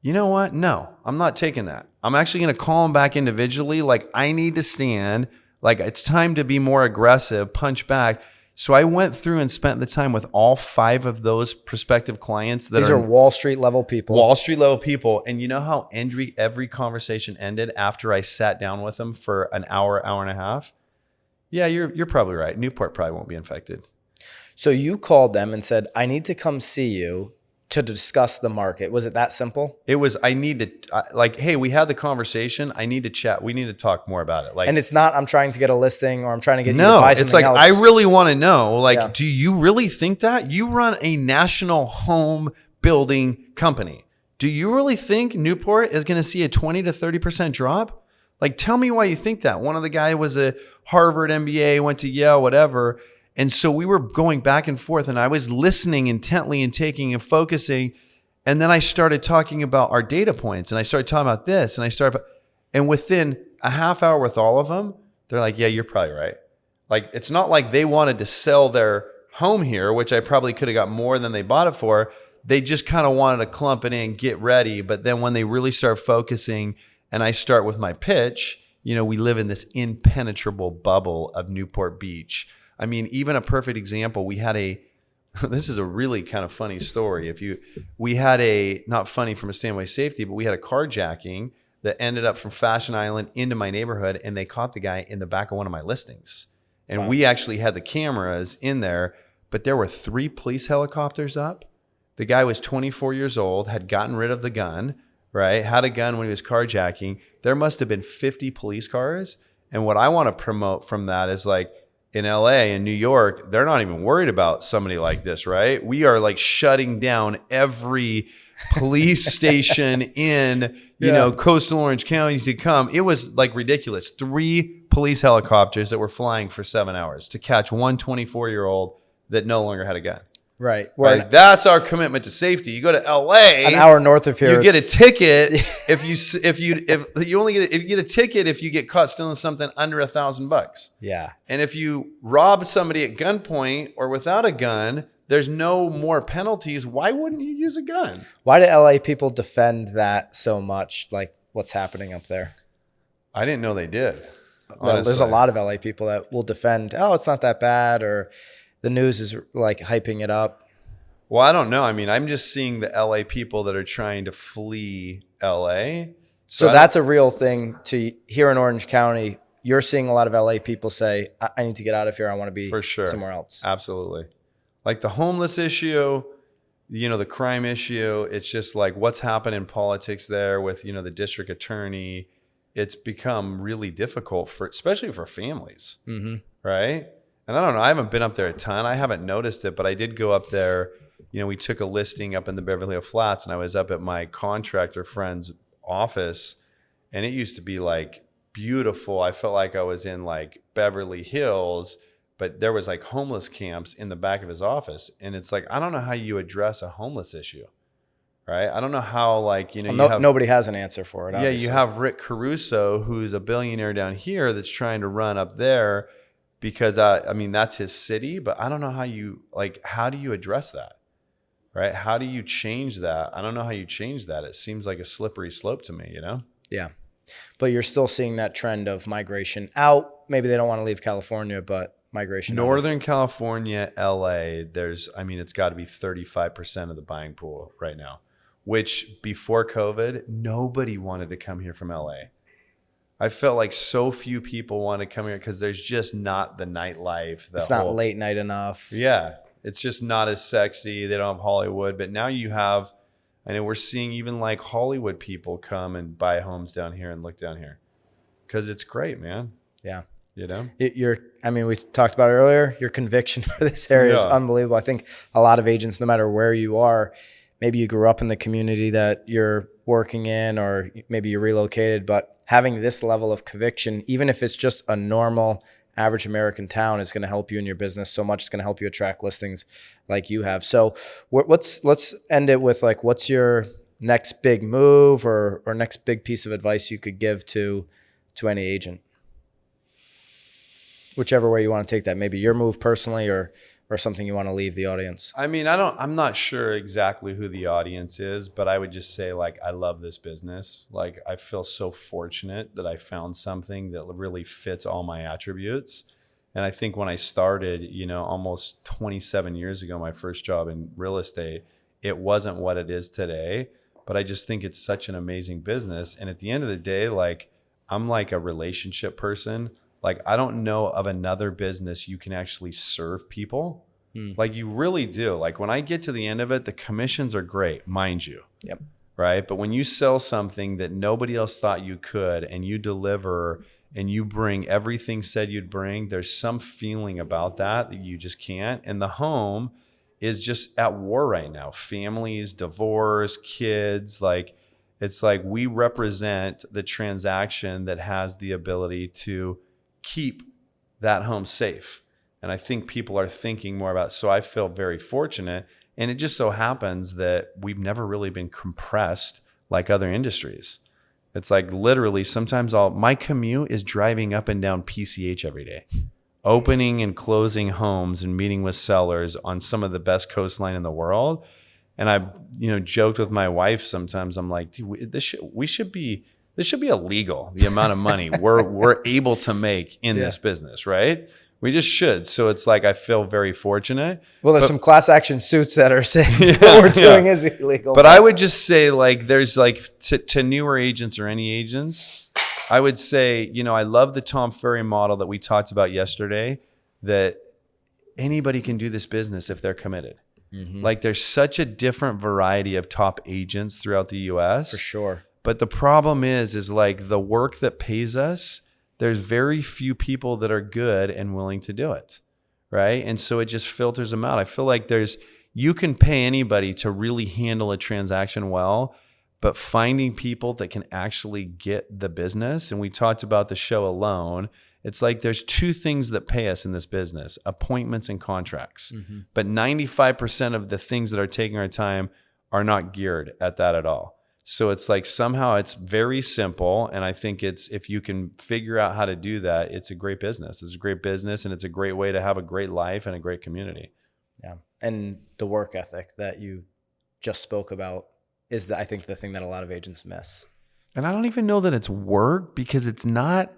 you know what? No, I'm not taking that. I'm actually going to call them back individually. Like I need to stand. Like it's time to be more aggressive, punch back. So I went through and spent the time with all 5 of those prospective clients. These are Wall Street level people. Wall Street level people. And you know how every conversation ended after I sat down with them for an hour, hour and a half? Yeah, you're probably right. Newport probably won't be infected. So you called them and said, I need to come see you to discuss the market. Was it that simple? It was, I need to, like, hey, we had the conversation. I need to chat. We need to talk more about it. Like, and it's not, I'm trying to get a listing or I'm trying to get you to no, buy it's something like, else. I really want to know, like, Yeah. do you really think that? You run a national home building company. Do you really think Newport is going to see a 20 to 30% drop? Like, tell me why you think that. One of the guys was a Harvard MBA, went to Yale, whatever. And so we were going back and forth and I was listening intently and taking and focusing. And then I started talking about our data points and I started talking about this and within a half hour with all of them, they're like, yeah, you're probably right. Like, it's not like they wanted to sell their home here, which I probably could have got more than they bought it for. They just kind of wanted to clump it in, get ready. But then when they really start focusing and I start with my pitch, you know, we live in this impenetrable bubble of Newport Beach. I mean, even a perfect example, we had this is a really kind of funny story. We had not funny from a standpoint of safety, but we had a carjacking that ended up from Fashion Island into my neighborhood and they caught the guy in the back of one of my listings. And wow. We actually had the cameras in there, but there were 3 police helicopters up. The guy was 24 years old, had gotten rid of the gun, right? Had a gun when he was carjacking. There must have been 50 police cars. And what I want to promote from that is like, in LA and New York, they're not even worried about somebody like this, right? We are like shutting down every police station in, you know, coastal Orange County to come. It was like ridiculous. 3 police helicopters that were flying for 7 hours to catch one 24-year-old that no longer had a gun. Right. Right. That's our commitment to safety. You go to LA, an hour north of here, you get a ticket if you get a ticket if you get caught stealing something under $1,000. Yeah. And if you rob somebody at gunpoint or without a gun, there's no more penalties. Why wouldn't you use a gun? Why do LA people defend that so much? Like what's happening up there? I didn't know they did. There's a lot of LA people that will defend, oh, it's not that bad, or the news is like hyping it up. Well, I don't know. I mean, I'm just seeing the LA people that are trying to flee LA. So that's a real thing to here in Orange County. You're seeing a lot of LA people say, I need to get out of here. I want to be for sure somewhere else. Absolutely. Like the homeless issue, you know, the crime issue. It's just like what's happened in politics there with, you know, the district attorney. It's become really difficult especially for families. Mm-hmm. Right. And I don't know, I haven't been up there a ton. I haven't noticed it, but I did go up there. You know, we took a listing up in the Beverly Hills Flats, and I was up at my contractor friend's office, and it used to be like beautiful. I felt like I was in like Beverly Hills, but there was like homeless camps in the back of his office. And it's like, I don't know how you address a homeless issue, right? I don't know how, like, you know, nobody has an answer for it. Obviously. Yeah, you have Rick Caruso, who's a billionaire down here that's trying to run up there because, I mean, that's his city, but I don't know how do you address that, right? How do you change that? I don't know how you change that. It seems like a slippery slope to me, you know? Yeah. But you're still seeing that trend of migration out. Maybe they don't want to leave California, but migration. Northern California, LA, it's got to be 35% of the buying pool right now, which before COVID, nobody wanted to come here from LA. I felt like so few people want to come here because there's just not the nightlife. It's not late night enough. Yeah. It's just not as sexy. They don't have Hollywood. But now you have, I know we're seeing even like Hollywood people come and buy homes down here and look down here because it's great, man. Yeah. You know, we talked about it earlier. Your conviction for this area is unbelievable. I think a lot of agents, no matter where you are, maybe you grew up in the community that you're working in, or maybe you relocated, but having this level of conviction, even if it's just a normal average American town, is going to help you in your business so much. It's going to help you attract listings like you have. So let's end it with like, what's your next big move or next big piece of advice you could give to any agent? Whichever way you want to take that, maybe your move personally or something you want to leave the audience. I mean, I'm not sure exactly who the audience is, but I would just say, like, I love this business. Like, I feel so fortunate that I found something that really fits all my attributes. And I think when I started, you know, almost 27 years ago, my first job in real estate, it wasn't what it is today, but I just think it's such an amazing business. And at the end of the day, like, I'm like a relationship person. Like, I don't know of another business you can actually serve people. Like, you really do. Like, when I get to the end of it, the commissions are great, mind you. Yep. Right. But when you sell something that nobody else thought you could, and you deliver and you bring everything said you'd bring, there's some feeling about that you just can't. And the home is just at war right now. Families, divorce, kids, like, it's like we represent the transaction that has the ability to keep that home safe. And I think people are thinking more about, so I feel very fortunate. And it just so happens that we've never really been compressed like other industries. It's like literally sometimes my commute is driving up and down PCH every day, opening and closing homes and meeting with sellers on some of the best coastline in the world. And I've, joked with my wife sometimes. I'm like, dude, this should be illegal, the amount of money we're able to make in this business, right? We just should. So it's like, I feel very fortunate. Well, there's some class action suits that are saying what we're doing is illegal. But I would just say, like, there's like to newer agents or any agents, I would say, I love the Tom Ferry model that we talked about yesterday, that anybody can do this business if they're committed. Mm-hmm. Like, there's such a different variety of top agents throughout the US. For sure. But the problem is like the work that pays us, there's very few people that are good and willing to do it, right? And so it just filters them out. I feel like you can pay anybody to really handle a transaction well, but finding people that can actually get the business, and we talked about the show alone, it's like there's two things that pay us in this business, appointments and contracts. Mm-hmm. But 95% of the things that are taking our time are not geared at that at all. So it's like somehow it's very simple. And I think if you can figure out how to do that, it's a great business. It's a great business, and it's a great way to have a great life and a great community. Yeah. And the work ethic that you just spoke about is, I think, the thing that a lot of agents miss. And I don't even know that it's work, because it's not,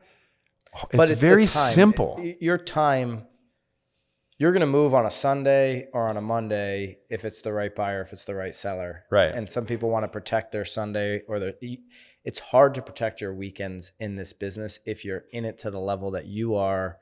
it's very simple. Your time, you're going to move on a Sunday or on a Monday if it's the right buyer, if it's the right seller. Right. And some people want to protect their Sunday it's hard to protect your weekends in this business if you're in it to the level that you are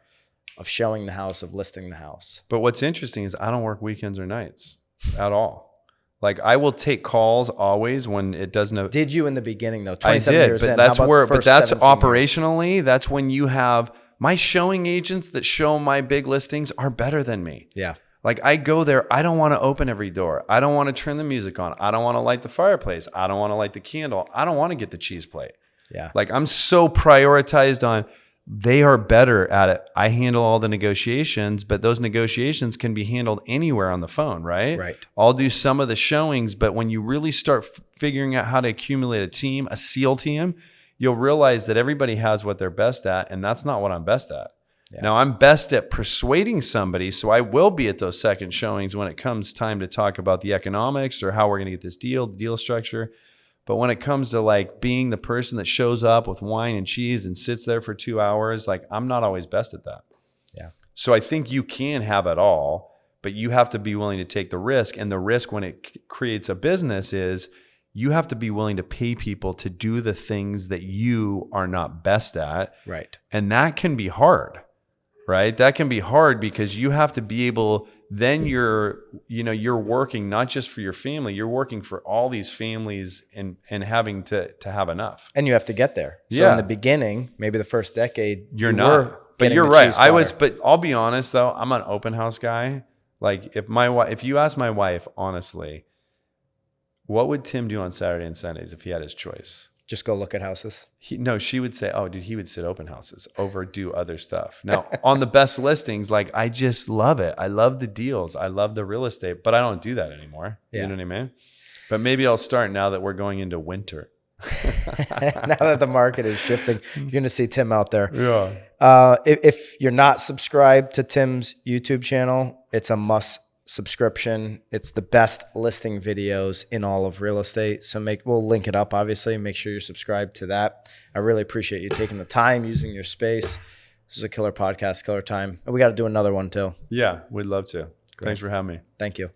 of showing the house, of listing the house. But what's interesting is I don't work weekends or nights at all. Like, I will take calls always when it doesn't. Did you in the beginning though? 27 years but in. that's How about but that's operationally, years? That's when you have my showing agents that show my big listings are better than me. Yeah. Like I go there, I don't want to open every door. I don't want to turn the music on. I don't want to light the fireplace. I don't want to light the candle. I don't want to get the cheese plate. Yeah. Like I'm so prioritized on, they are better at it. I handle all the negotiations, but those negotiations can be handled anywhere on the phone, right? Right. I'll do some of the showings, but when you really start figuring out how to accumulate a team, a SEAL team, you'll realize that everybody has what they're best at, and that's not what I'm best at. Yeah. Now, I'm best at persuading somebody, so I will be at those second showings when it comes time to talk about the economics or how we're going to get this deal, the deal structure. But when it comes to like being the person that shows up with wine and cheese and sits there for 2 hours, like I'm not always best at that. Yeah. So I think you can have it all, but you have to be willing to take the risk. And the risk when it creates a business is you have to be willing to pay people to do the things that you are not best at. Right. And that can be hard, right? That can be hard because you have to be able, then you're working not just for your family, you're working for all these families and having to have enough. And you have to get there. So in the beginning, maybe the first decade, you're not. But you're right. But I'll be honest though, I'm an open house guy. Like if you ask my wife, honestly, what would Tim do on Saturday and Sundays if he had his choice? Just go look at houses. She would say, oh, dude, he would sit open houses over do other stuff. Now, on the best listings, like I just love it. I love the deals. I love the real estate, but I don't do that anymore. Yeah. You know what I mean? But maybe I'll start now that we're going into winter. Now that the market is shifting, you're going to see Tim out there. Yeah. If you're not subscribed to Tim's YouTube channel, it's a must subscription. It's the best listing videos in all of real estate. So we'll link it up, obviously. Make sure you're subscribed to that. I really appreciate you taking the time, using your space. This is a killer podcast, killer time. And we got to do another one too. Yeah, we'd love to. Great. Thanks for having me. Thank you.